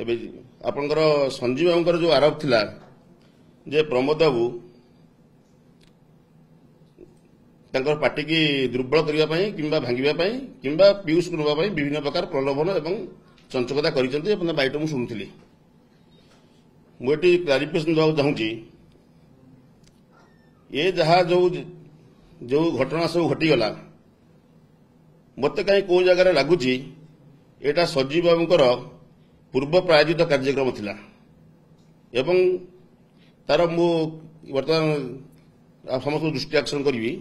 ଏବେ ଆପଣଙ୍କର ସଞ୍ଜୀବ ବାବୁଙ୍କର जो आरोप थिला जे प्रमोद बाबू तांकर पार्टी की दुर्बल करने किंबा भांगिबा किंबा पीयूष को नवा विभिन्न प्रकार प्रलोभन एवं चंचकता करिसेंती बाइट मु शुणुली मुझे क्लारिफिकेशन देवाक चाहूँगी ये जहाँ जो जो घटना सब घटीगला मत कहीं कौ जगार लगुच यहाँ सजीव बाबूर पूर्व प्रायोजित कार्यक्रम थिला एवं तार मु बर्तमान समस्त दृष्टि आकर्षण करी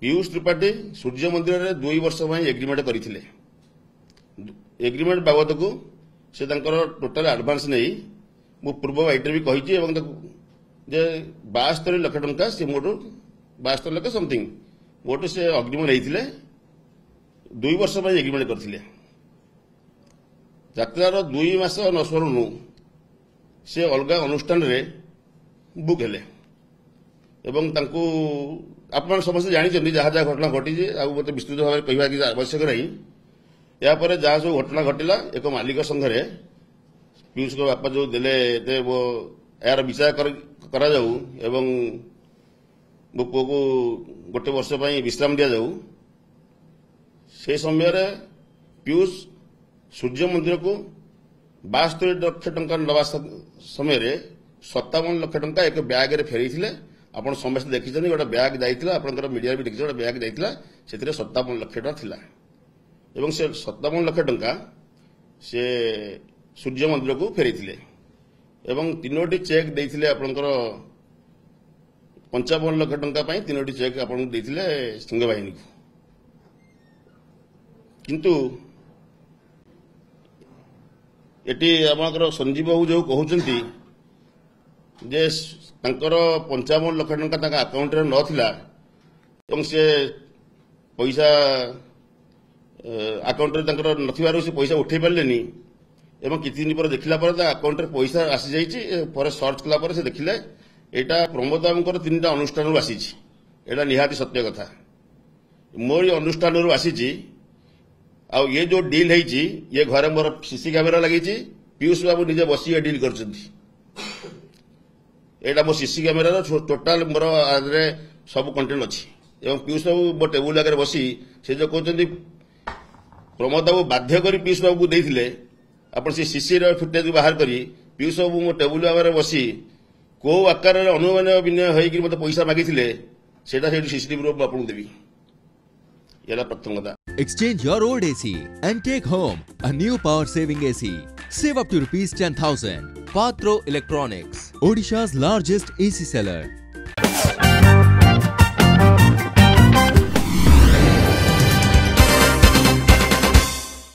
पीयूष त्रिपाठी सूर्य मंदिर में 2 वर्ष एग्रीमेंट करते एग्रीमेंट बाबद को से टोटाल एडवांस नहीं मु पूर्व बाइट भी कही 72 लाख टंका से मोटू 72 लाख समथिंग मोटू से अग्रिम नहीं 2 वर्ष एग्रीमेंट करते यात्रार 2 मास नसरु से अलग अनुष्ठान रे बुक हेले एवं तांकू आप समस्त जानते जहाँ जहाँ घटना घटी मत विस्तृत भाव कहवा कि आवश्यक नहीं यापर जहाँ सब घटना घटला एक मालिक संघ पीयूष को बापा जो देले यार विचार करा जाऊ एवं मो पुओ को गोटे वर्ष विश्राम दि जाऊ से समय पीयूष सूर्य मंदिर को 72 लाख टंका नवा समय 57 लाख टंका एक ब्याग फेरी आपन समस्त देखी गोटे ब्याग जाइए आप मीडिया भी देखी गोटे ब्याग जाइए से 57 लाख टका थिला एवं से 57 लाख टंका से सूर्य मंदिर को फेरी एवं 3टी चेक देते आपंकर 55 लाख टंका 3टी चेक आपको देते सिंह बाहिनी को किंतु एटी आपंकर संजीव बाबू जो कहते जे 55 लाख टंका अकाउंट रे नथिला एवं से पैसा अकाउंट रे नथिबारु से पैसा उठे पारलेनी एवं किछि दिन पर देखला पर अकाउंट रे पैसा आसी जाइछि पर सर्च कला पर से देखिले एटा प्रमोद बाबूकर 3टा अनुष्ठान रु आसीछि एटा निहाती सत्य कथा मोर अनुष्ठान रु आसीछि आ ये जो डील है ये घर मोर सीसी कैमेरा लगी पीयूष बाबू निजे बसी डील करछन्ती एटा मो सीसी कैमेरा टोटाल मोर आदरे सब कंटेंट अच्छी एवं पीयूष बाबू मो टेबुल आगे बसी से जो कहते प्रमोद बाबू बाध्य कर पीयूष बाबू को देते आप सीसी फुटेज बाहर करी पीयूष बाबू मो टेबुल आगे बसी कौ आकार अनुमान विनय होकर मत पैसा मागी सीसीटीवी आपको देवी ये प्रथम कथा Exchange your old AC and take home a new power saving AC. Save up to ₹10,000. Patro Electronics, Odisha's largest AC seller.